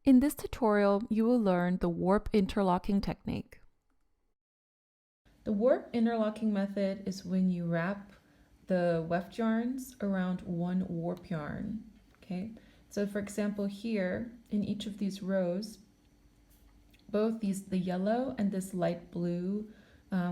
In this tutorial, you will learn the warp interlocking technique. The warp interlocking method is when you wrap the weft yarns around one warp yarn. Okay, so for example here in each of these rows, both the yellow and this light blue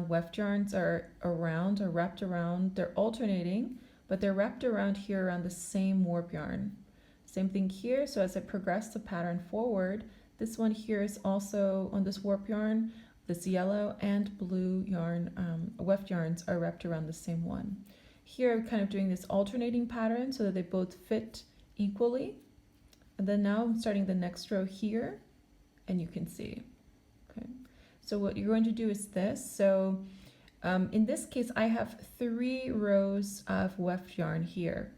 weft yarns are wrapped around. They're alternating, but they're wrapped around here around the same warp yarn. Same thing here. So as I progress the pattern forward, this one here is also on this warp yarn. This yellow and blue yarn, weft yarns are wrapped around the same one. Here I'm kind of doing this alternating pattern so that they both fit equally. And then now I'm starting the next row here, and you can see. Okay, so what you're going to do is this. So in this case, I have 3 rows of weft yarn here.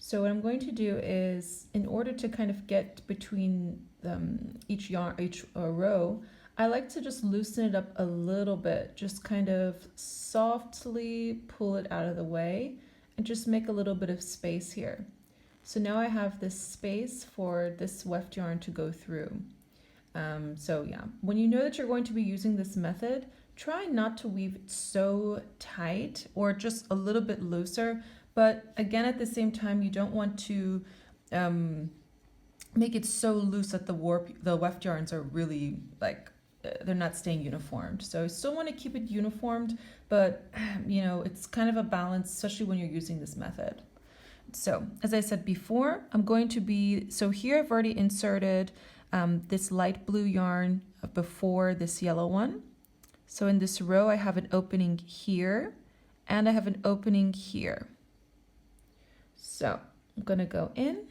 So what I'm going to do is, in order to kind of get between each row, I like to just loosen it up a little bit, just kind of softly pull it out of the way and just make a little bit of space here. So now I have this space for this weft yarn to go through. So yeah, when you know that you're going to be using this method, try not to weave it so tight or just a little bit looser. But again, at the same time, you don't want to make it so loose that the weft yarns are really they're not staying uniformed. So I still want to keep it uniformed, but you know, it's kind of a balance, especially when you're using this method. So as I said before, I'm going to be, so here I've already inserted this light blue yarn before this yellow one. So in this row, I have an opening here and I have an opening here. So I'm going to go in.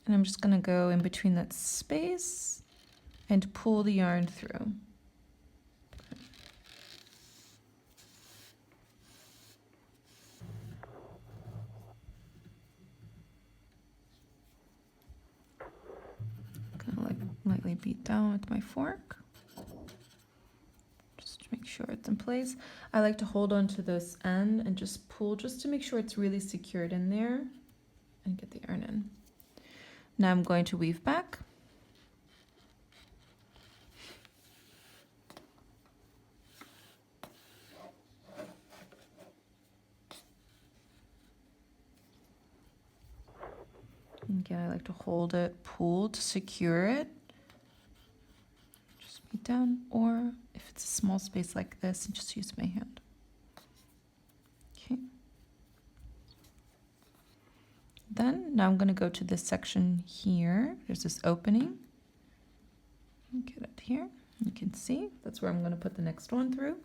And I'm just going to go in between that space and pull the yarn through. Going to lightly beat down with my fork. Just to make sure it's in place. I like to hold on to this end and just pull just to make sure it's really secured in there and get the yarn in. Now I'm going to weave back. Again, I like to hold it, pull to secure it. Just beat down, or if it's a small space like this, just use my hand. Okay. Then now I'm going to go to this section here. There's this opening. Get it here. You can see that's where I'm going to put the next one through.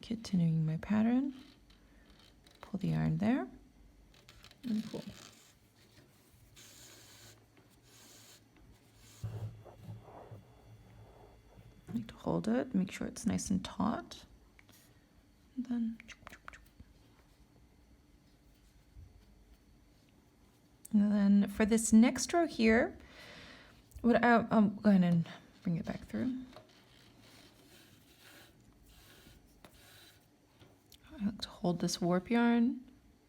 Continuing my pattern. Pull the yarn there and pull. I need to hold it, make sure it's nice and taut. And then for this next row here, I'm going to bring it back through. I like to hold this warp yarn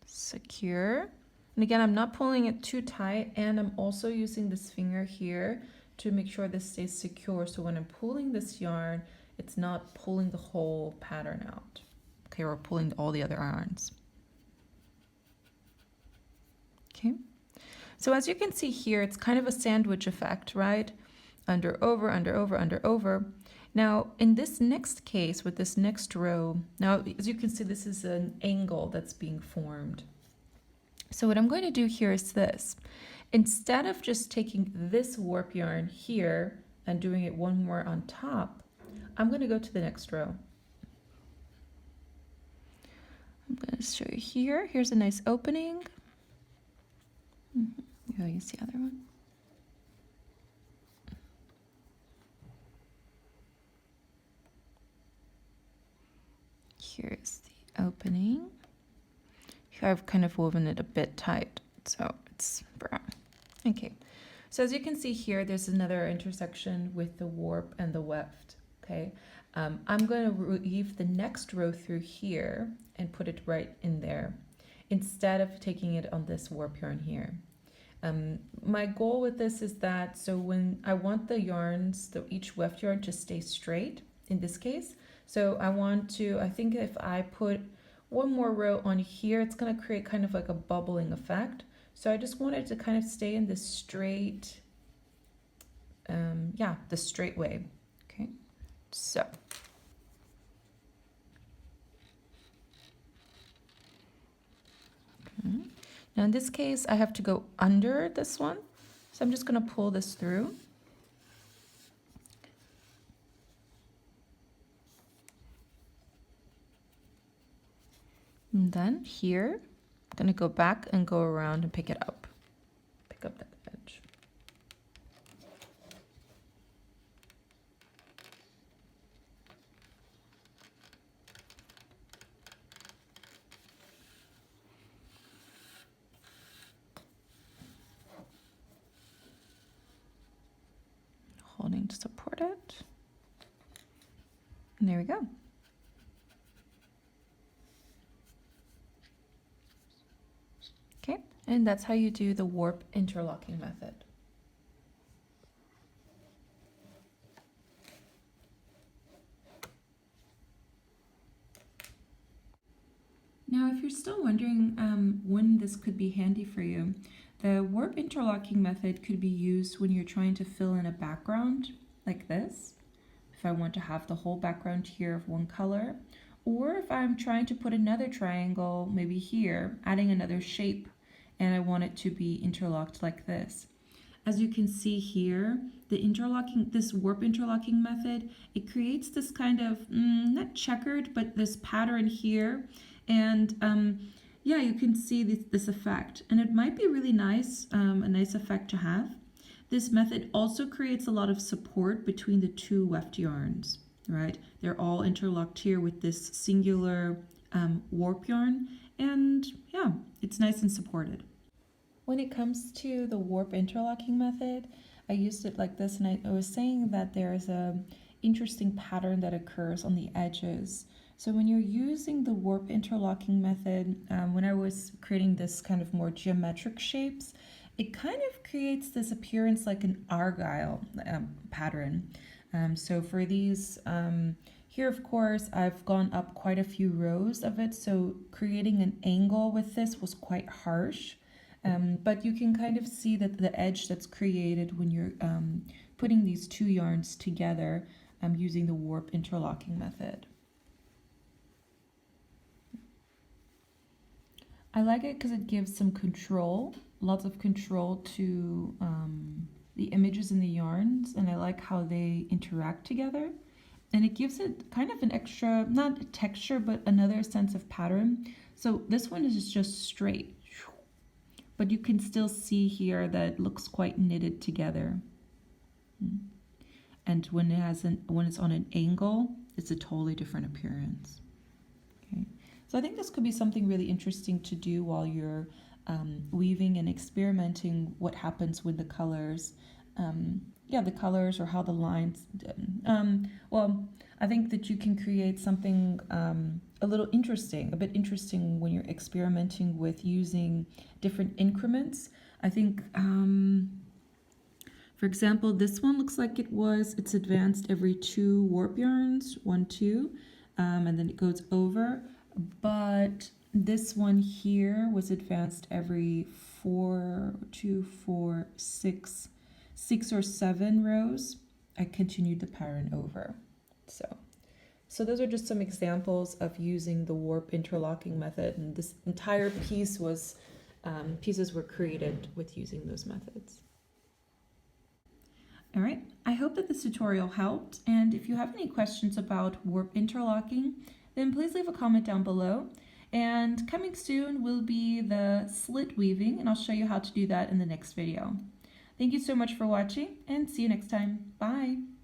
secure. And again, I'm not pulling it too tight, and I'm also using this finger here to make sure this stays secure. So when I'm pulling this yarn, it's not pulling the whole pattern out. Okay, or pulling all the other yarns. Okay. So as you can see here, it's kind of a sandwich effect, right? Under, over, under, over, under, over. Now, in this next case, with this next row, now, as you can see, this is an angle that's being formed. So what I'm going to do here is this. Instead of just taking this warp yarn here and doing it one more on top, I'm going to go to the next row. I'm going to show you here. Here's a nice opening. Oh, you see the other one. Here's the opening. Here I've kind of woven it a bit tight, so it's brown. Okay, so as you can see here, there's another intersection with the warp and the weft. Okay, I'm going to weave the next row through here and put it right in there. instead of taking it on this warp yarn here. My goal with this is that, so when I want the yarns, each weft yarn to stay straight in this case, so I think if I put one more row on here, it's going to create kind of like a bubbling effect. So I just wanted to kind of stay in this straight, the straight way. Okay, so. Now in this case, I have to go under this one. So I'm just going to pull this through. And then here, I'm going to go back and go around and pick it up. Pick up that edge. Holding to support it. And there we go. Okay, and that's how you do the warp interlocking method. Now, if you're still wondering when this could be handy for you, the warp interlocking method could be used when you're trying to fill in a background like this. If I want to have the whole background here of one color, or if I'm trying to put another triangle maybe here, adding another shape, and I want it to be interlocked like this. As you can see here, this warp interlocking method, it creates this kind of, not checkered, but this pattern here. And yeah, you can see this effect. And it might be really nice, a nice effect to have. This method also creates a lot of support between the two weft yarns, right? They're all interlocked here with this singular warp yarn. And yeah, it's nice and supported. When it comes to the warp interlocking method, I used it like this, and I was saying that there's a interesting pattern that occurs on the edges. So when you're using the warp interlocking method, when I was creating this kind of more geometric shapes, it kind of creates this appearance like an argyle pattern. So for these, here of course I've gone up quite a few rows of it, so creating an angle with this was quite harsh. But you can kind of see that the edge that's created when you're putting these two yarns together using the warp interlocking method. I like it because it gives some control, lots of control to the images in the yarns, and I like how they interact together. And it gives it kind of an extra, not a texture, but another sense of pattern. So this one is just straight. But you can still see here that it looks quite knitted together. And when it's on an angle, it's a totally different appearance. Okay, so I think this could be something really interesting to do while you're weaving and experimenting what happens with the colors. The colors or how the lines. Well, I think that you can create something a bit interesting when you're experimenting with using different increments. I think, for example, this one looks like it's advanced every 2 warp yarns, 1, 2, and then it goes over. But this one here was advanced every 6 or 7 rows. I continued the pattern over. So those are just some examples of using the warp interlocking method, and this entire piece was pieces were created with using those methods. All right, I hope that this tutorial helped, and if you have any questions about warp interlocking, then please leave a comment down below. And coming soon will be the slit weaving, and I'll show you how to do that in the next video. Thank you so much for watching, and see you next time. Bye!